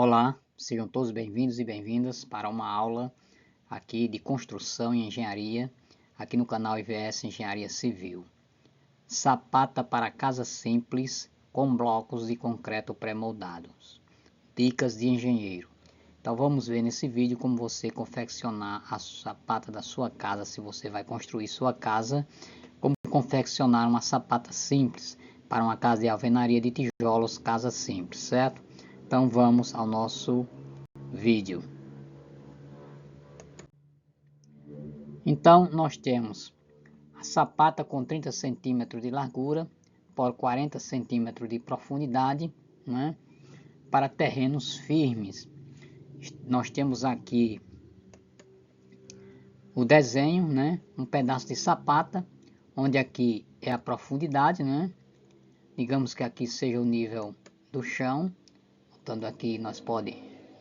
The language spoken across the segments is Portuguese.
Olá, sejam todos bem-vindos e bem-vindas para uma aula aqui de construção e engenharia, aqui no canal IVS Engenharia Civil. Sapata para casa simples com blocos de concreto pré-moldados. Dicas de engenheiro. Então vamos ver nesse vídeo como você confeccionar a sapata da sua casa, se você vai construir sua casa, como confeccionar uma sapata simples para uma casa de alvenaria de tijolos, casa simples, certo? Então vamos ao nosso vídeo. Então nós temos a sapata com 30 centímetros de largura por 40 centímetros de profundidade, né? Para terrenos firmes. Nós temos aqui o desenho, né? Um pedaço de sapata, onde aqui é a profundidade, né? Digamos que aqui seja o nível do chão. Botando aqui, nós podemos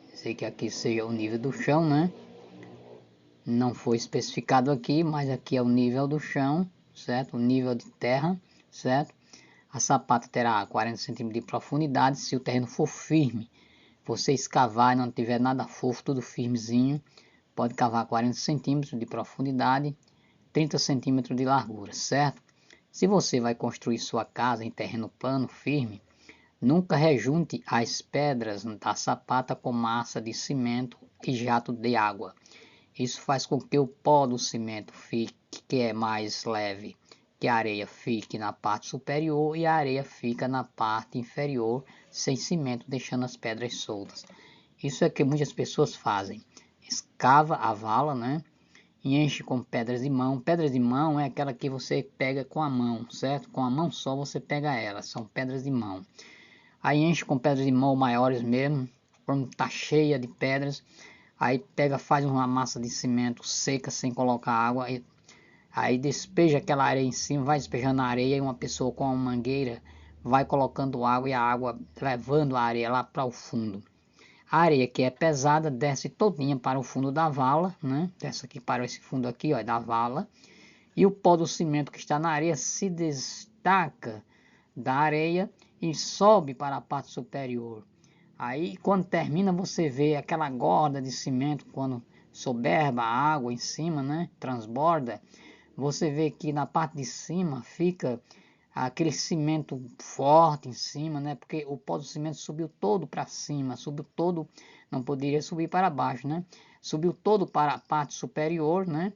dizer que aqui seja o nível do chão, né? Não foi especificado aqui, mas aqui é o nível do chão, certo? O nível de terra, certo? A sapata terá 40 centímetros de profundidade. Se o terreno for firme, você escavar e não tiver nada fofo, tudo firmezinho, pode cavar 40 centímetros de profundidade, 30 centímetros de largura, certo? Se você vai construir sua casa em terreno plano, firme, nunca rejunte as pedras da sapata com massa de cimento e jato de água. Isso faz com que o pó do cimento fique, que é mais leve, que a areia fique na parte superior e a areia fica na parte inferior, sem cimento, deixando as pedras soltas. Isso é que muitas pessoas fazem. Escava a vala, né? E enche com pedras de mão. Pedras de mão é aquela que você pega com a mão, certo? Com a mão só você pega elas, são pedras de mão. Aí enche com pedras de mão maiores mesmo, quando tá cheia de pedras. Aí pega, faz uma massa de cimento seca sem colocar água. Aí despeja aquela areia em cima, vai despejando a areia e uma pessoa com uma mangueira vai colocando água e a água levando a areia lá para o fundo. A areia que é pesada desce todinha para o fundo da vala, né? Desce aqui para esse fundo aqui, ó, da vala. E o pó do cimento que está na areia se destaca da areia e sobe para a parte superior. Aí quando termina você vê aquela gorda de cimento, quando soberba a água em cima, né, transborda, você vê que na parte de cima fica aquele cimento forte em cima, né, porque o pó do cimento subiu todo para cima, subiu todo, não poderia subir para baixo, né, subiu todo para a parte superior, né,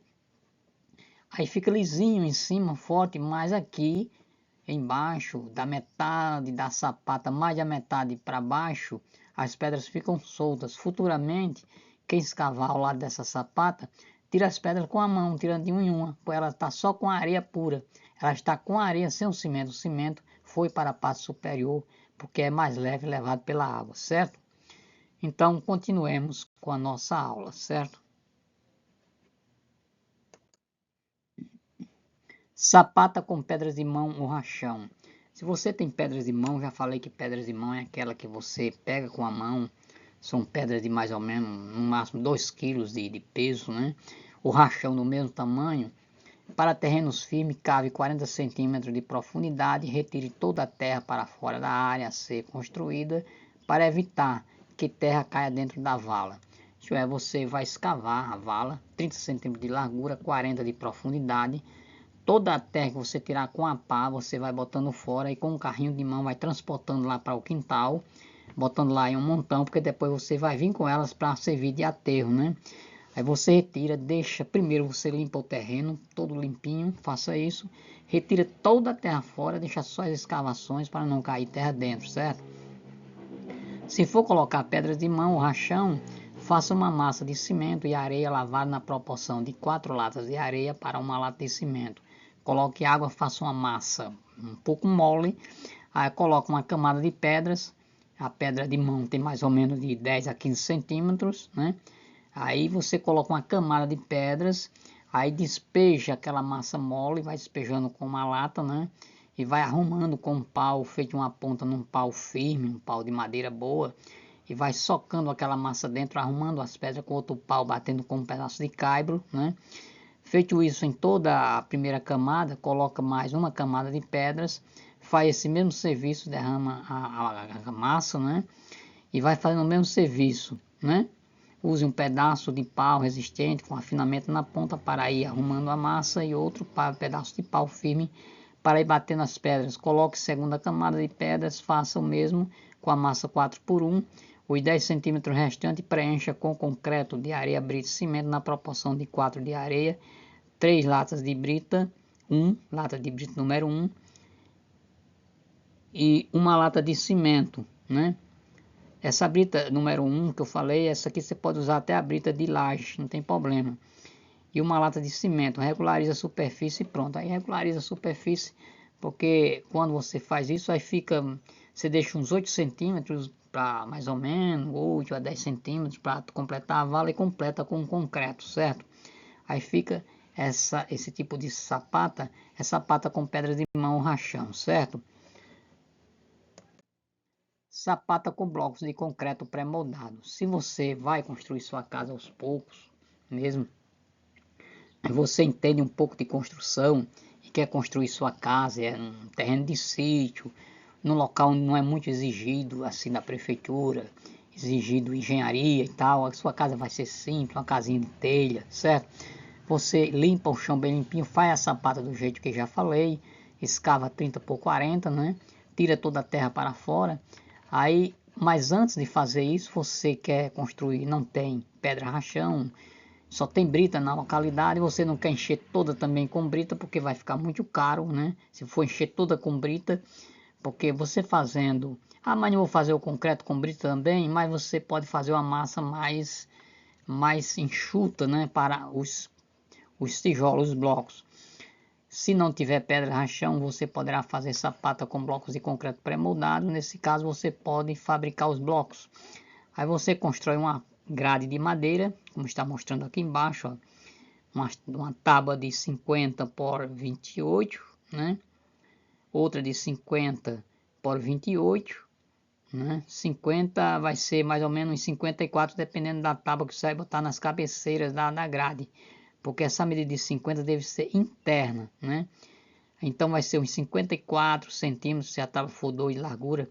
aí fica lisinho em cima, forte, mas aqui embaixo, da metade da sapata, mais da metade para baixo, as pedras ficam soltas. Futuramente, quem escavar ao lado dessa sapata, tira as pedras com a mão, tirando de uma em uma, porque ela está só com a areia pura. Ela está com a areia sem o cimento. O cimento foi para a parte superior, porque é mais leve, levado pela água, certo? Então, continuemos com a nossa aula, certo? Sapata com pedras de mão ou rachão. Se você tem pedras de mão, já falei que pedras de mão é aquela que você pega com a mão. São pedras de mais ou menos, no máximo 2 kg de peso, né? O rachão do mesmo tamanho. Para terrenos firmes, cave 40 centímetros de profundidade e retire toda a terra para fora da área a ser construída para evitar que terra caia dentro da vala. Isto é, você vai escavar a vala, 30 centímetros de largura, 40 de profundidade. Toda a terra que você tirar com a pá, você vai botando fora e com um carrinho de mão vai transportando lá para o quintal, botando lá em um montão, porque depois você vai vir com elas para servir de aterro, né? Aí você retira, deixa, primeiro você limpa o terreno, todo limpinho, faça isso. Retira toda a terra fora, deixa só as escavações para não cair terra dentro, certo? Se for colocar pedras de mão ou rachão, faça uma massa de cimento e areia lavada na proporção de 4 latas de areia para uma lata de cimento. Coloque água, faça uma massa um pouco mole, aí coloque uma camada de pedras. A pedra de mão tem mais ou menos de 10 a 15 centímetros, né? Aí você coloca uma camada de pedras, aí despeja aquela massa mole, vai despejando com uma lata, né? E vai arrumando com um pau, feito uma ponta num pau firme, um pau de madeira boa, e vai socando aquela massa dentro, arrumando as pedras com outro pau, batendo com um pedaço de caibro, né? Feito isso em toda a primeira camada, coloca mais uma camada de pedras, faz esse mesmo serviço, derrama a massa, né? e vai fazendo o mesmo serviço, né? Use um pedaço de pau resistente com afinamento na ponta para ir arrumando a massa e outro pedaço de pau firme para ir batendo nas pedras. Coloque segunda camada de pedras, faça o mesmo com a massa 4x1. Os 10 centímetros restantes preencha com concreto de areia, brita e cimento na proporção de 4 de areia, 3 latas de brita, lata de brita número 1 e uma lata de cimento, né? Essa brita número 1 que eu falei, essa aqui você pode usar até a brita de laje, não tem problema. E uma lata de cimento, regulariza a superfície e pronto. Aí regulariza a superfície, porque quando você faz isso, aí fica, você deixa uns 8 centímetros para mais ou menos, 8 a 10 centímetros para completar a vala e completa com concreto, certo? Aí fica esse tipo de sapata, é sapata com pedras de mão rachão, certo? Sapata com blocos de concreto pré-moldado. Se você vai construir sua casa aos poucos, mesmo, você entende um pouco de construção e quer construir sua casa em um terreno de sítio, num local onde não é muito exigido, assim, da prefeitura, exigido engenharia e tal, a sua casa vai ser simples, uma casinha de telha, certo? Você limpa o chão bem limpinho, faz a sapata do jeito que já falei, escava 30 por 40, né? Tira toda a terra para fora. Aí, mas antes de fazer isso, você quer construir, não tem pedra rachão, só tem brita na localidade, você não quer encher toda também com brita, porque vai ficar muito caro, né? Se for encher toda com brita, porque você fazendo, mas não vou fazer o concreto com brita também, mas você pode fazer uma massa mais enxuta, né? Para os tijolos, os blocos. Se não tiver pedra rachão, você poderá fazer sapata com blocos de concreto pré-moldado. Nesse caso, você pode fabricar os blocos. Aí você constrói uma grade de madeira, como está mostrando aqui embaixo, ó, uma tábua de 50 por 28, né? Outra de 50 por 28, né? 50 vai ser mais ou menos 54, dependendo da tábua que você vai botar nas cabeceiras da grade, porque essa medida de 50 deve ser interna, né? Então vai ser uns 54 centímetros, se a tábua for 2 de largura.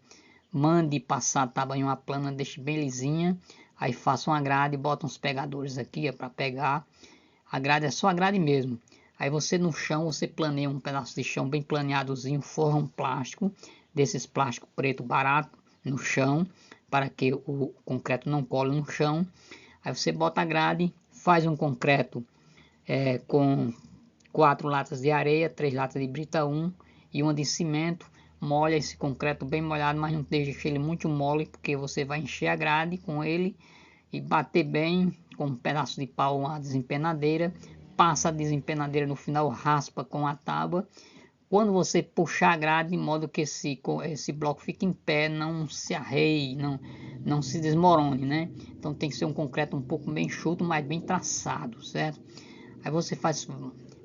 Mande passar a tábua em uma plana, deixe bem lisinha. Aí faça uma grade, bota uns pegadores aqui para pegar. A grade é só a grade mesmo. Aí você no chão, você planeia um pedaço de chão bem planeadozinho, forra um plástico, desses plástico preto barato no chão, para que o concreto não cole no chão. Aí você bota a grade, faz um concreto com 4 latas de areia, 3 latas de brita 1 e uma de cimento. Molha esse concreto bem molhado, mas não deixe ele muito mole, porque você vai encher a grade com ele e bater bem com um pedaço de pau, uma desempenadeira. Passa a desempenadeira no final, raspa com a tábua. Quando você puxar a grade, de modo que esse bloco fique em pé, não se arreie, não se desmorone, né? Então tem que ser um concreto um pouco bem enxuto, mas bem traçado, certo? Aí você faz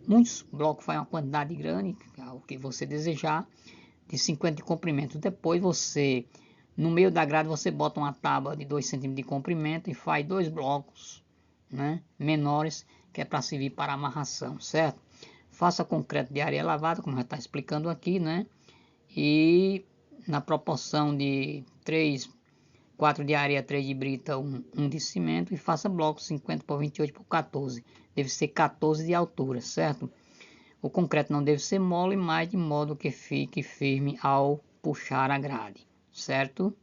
muitos blocos, faz uma quantidade grande, o que você desejar, de 50 de comprimento. Depois você, no meio da grade, você bota uma tábua de 2 cm de comprimento e faz 2 blocos, né, menores, que é para servir para amarração, certo? Faça concreto de areia lavada, como já está explicando aqui, né? E na proporção de 4 de areia, 3 de brita, 1 de cimento, e faça blocos 50 por 28 por 14. Deve ser 14 de altura, certo? O concreto não deve ser mole, mas de modo que fique firme ao puxar a grade, certo?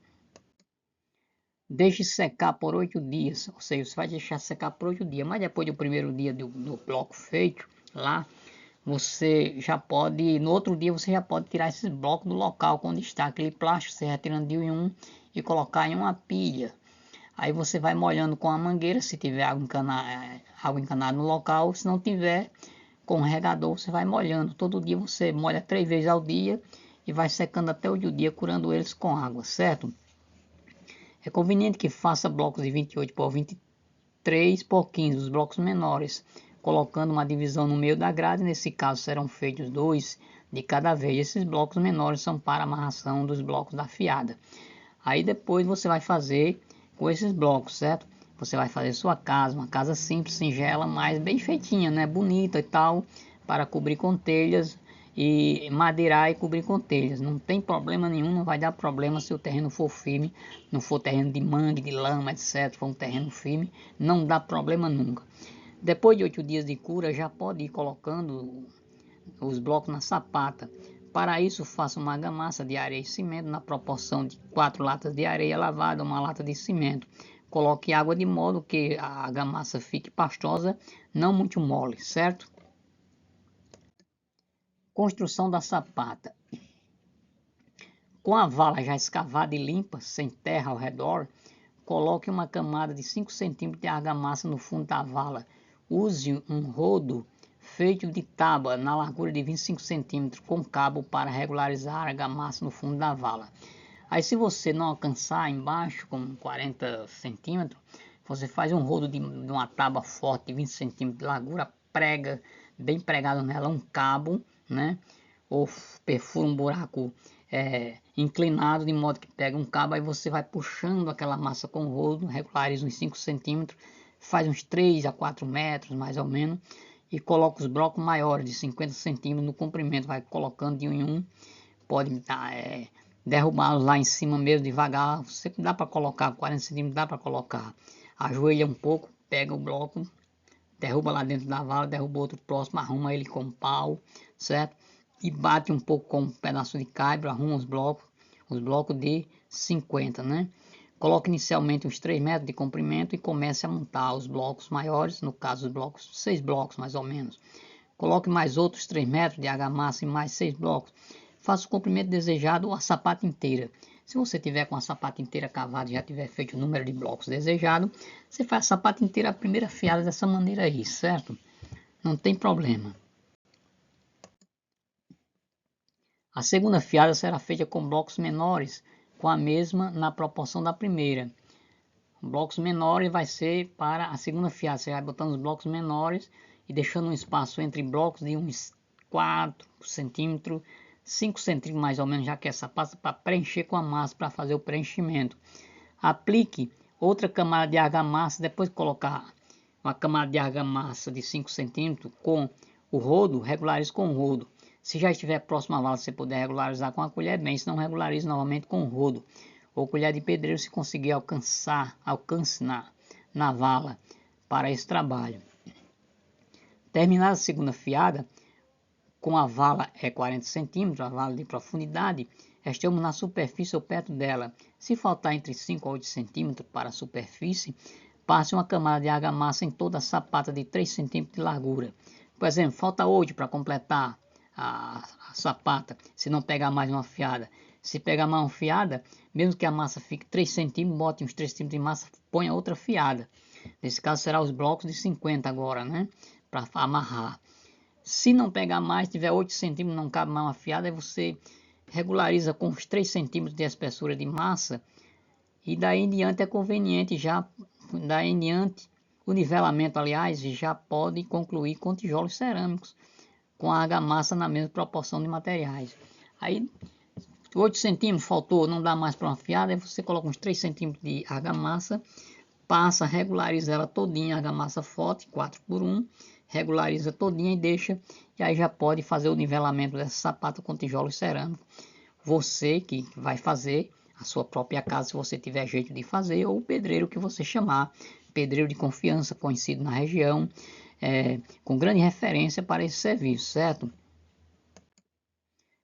Deixe secar por 8 dias, ou seja, você vai deixar secar por 8 dias, mas depois do primeiro dia do bloco feito, lá, você já pode, no outro dia você já pode tirar esses blocos do local onde está aquele plástico, você retirando de um e colocar em uma pilha. Aí você vai molhando com a mangueira, se tiver água encanada no local, se não tiver, com o regador você vai molhando. Todo dia você molha 3 vezes ao dia e vai secando até o dia, curando eles com água, certo? É conveniente que faça blocos de 28 por 23 por 15, os blocos menores, colocando uma divisão no meio da grade. Nesse caso serão feitos 2 de cada vez. Esses blocos menores são para amarração dos blocos da fiada. Aí depois você vai fazer com esses blocos, certo? Você vai fazer sua casa, uma casa simples, singela, mas bem feitinha, né? Bonita e tal, para cobrir com telhas e madeirar e cobrir com telhas. Não tem problema nenhum, não vai dar problema se o terreno for firme, não for terreno de mangue, de lama, etc. For um terreno firme, não dá problema nunca. Depois de 8 dias de cura, já pode ir colocando os blocos na sapata. Para isso, faça uma argamassa de areia e cimento na proporção de 4 latas de areia lavada, uma lata de cimento. Coloque água de modo que a argamassa fique pastosa, não muito mole, certo? Construção da sapata. Com a vala já escavada e limpa, sem terra ao redor, coloque uma camada de 5 cm de argamassa no fundo da vala. Use um rodo feito de tábua na largura de 25 cm com cabo para regularizar a argamassa no fundo da vala. Aí se você não alcançar embaixo com 40 cm, você faz um rodo de uma tábua forte de 20 cm de largura, prega bem pregado nela um cabo, né? Ou perfura um buraco inclinado de modo que pega um cabo, aí você vai puxando aquela massa com o rodo, regulariza uns 5 centímetros, faz uns 3 a 4 metros mais ou menos, e coloca os blocos maiores de 50 centímetros no comprimento, vai colocando de um em um, pode derrubá-los lá em cima mesmo devagar, você dá para colocar 40 centímetros, dá para colocar, ajoelha um pouco, pega o bloco, derruba lá dentro da vala, derruba outro próximo, arruma ele com pau, certo? E bate um pouco com um pedaço de caibro, arruma os blocos de 50, né? Coloque inicialmente uns 3 metros de comprimento e comece a montar os blocos maiores, no caso os blocos, 6 blocos mais ou menos. Coloque mais outros 3 metros de argamassa e mais 6 blocos. Faça o comprimento desejado ou a sapata inteira. Se você tiver com a sapata inteira cavada e já tiver feito o número de blocos desejado, você faz a sapata inteira a primeira fiada dessa maneira aí, certo? Não tem problema. A segunda fiada será feita com blocos menores, com a mesma na proporção da primeira. Blocos menores vai ser para a segunda fiada. Você vai botando os blocos menores e deixando um espaço entre blocos de uns 4 centímetros, 5 centímetros mais ou menos, já que essa passa para preencher com a massa, para fazer o preenchimento. Aplique outra camada de argamassa, depois de colocar uma camada de argamassa de 5 centímetros com o rodo, regularize com o rodo. Se já estiver próximo à vala, você puder regularizar com a colher, bem, se não, regularize novamente com o rodo. Ou colher de pedreiro, se conseguir alcance na vala para esse trabalho. Terminada a segunda fiada, com a vala 40 centímetros, a vala de profundidade, estamos na superfície ou perto dela. Se faltar entre 5 a 8 centímetros para a superfície, passe uma camada de argamassa em toda a sapata de 3 centímetros de largura. Por exemplo, falta 8 para completar a sapata, se não pegar mais uma fiada. Se pegar mais uma fiada, mesmo que a massa fique 3 centímetros, bote uns 3 centímetros de massa, ponha outra fiada. Nesse caso será os blocos de 50 agora, né? Para amarrar. Se não pegar mais, tiver 8 centímetros, não cabe mais uma fiada, aí você regulariza com uns 3 centímetros de espessura de massa. E daí em diante é conveniente já, daí em diante, o nivelamento, aliás, já pode concluir com tijolos cerâmicos, com a argamassa na mesma proporção de materiais. Aí 8 centímetros faltou, não dá mais para uma fiada, aí você coloca uns 3 centímetros de argamassa, passa, regulariza ela todinha, argamassa forte, 4x1, regulariza todinha e deixa, e aí já pode fazer o nivelamento dessa sapata com tijolos cerâmicos. Você que vai fazer a sua própria casa, se você tiver jeito de fazer, ou o pedreiro que você chamar, pedreiro de confiança, conhecido na região, com grande referência para esse serviço, certo?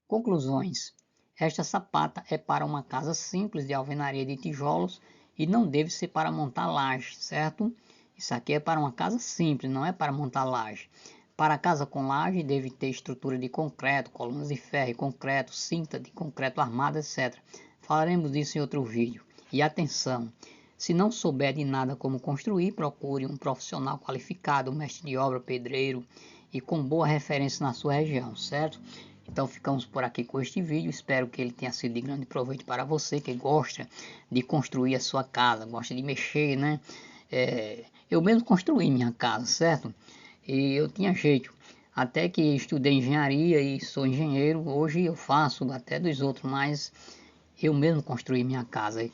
Conclusões. Esta sapata é para uma casa simples de alvenaria de tijolos e não deve ser para montar laje, certo? Isso aqui é para uma casa simples, não é para montar laje. Para a casa com laje, deve ter estrutura de concreto, colunas de ferro e concreto, cinta de concreto armada, etc. Falaremos disso em outro vídeo. E atenção, se não souber de nada como construir, procure um profissional qualificado, mestre de obra, pedreiro e com boa referência na sua região, certo? Então ficamos por aqui com este vídeo, espero que ele tenha sido de grande proveito para você que gosta de construir a sua casa, gosta de mexer, né? Eu mesmo construí minha casa, certo? E eu tinha jeito, até que estudei engenharia e sou engenheiro, hoje eu faço até dos outros, mas eu mesmo construí minha casa.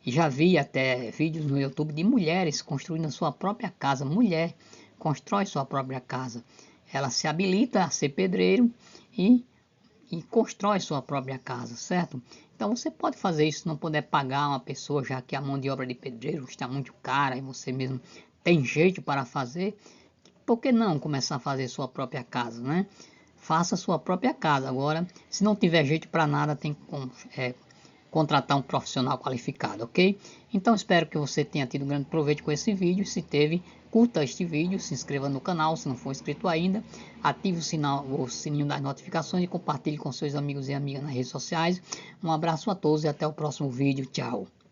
E já vi até vídeos no YouTube de mulheres construindo a sua própria casa. Mulher constrói sua própria casa. Ela se habilita a ser pedreiro e e constrói sua própria casa, certo? Então você pode fazer isso se não puder pagar uma pessoa, já que a mão de obra de pedreiro está muito cara e você mesmo tem jeito para fazer. Por que não começar a fazer sua própria casa, né? Faça sua própria casa. Agora, se não tiver jeito para nada, tem que contratar um profissional qualificado, ok? Então espero que você tenha tido um grande proveito com esse vídeo. Se teve, curta este vídeo, se inscreva no canal se não for inscrito ainda, ative o sininho das notificações e compartilhe com seus amigos e amigas nas redes sociais. Um abraço a todos e até o próximo vídeo. Tchau!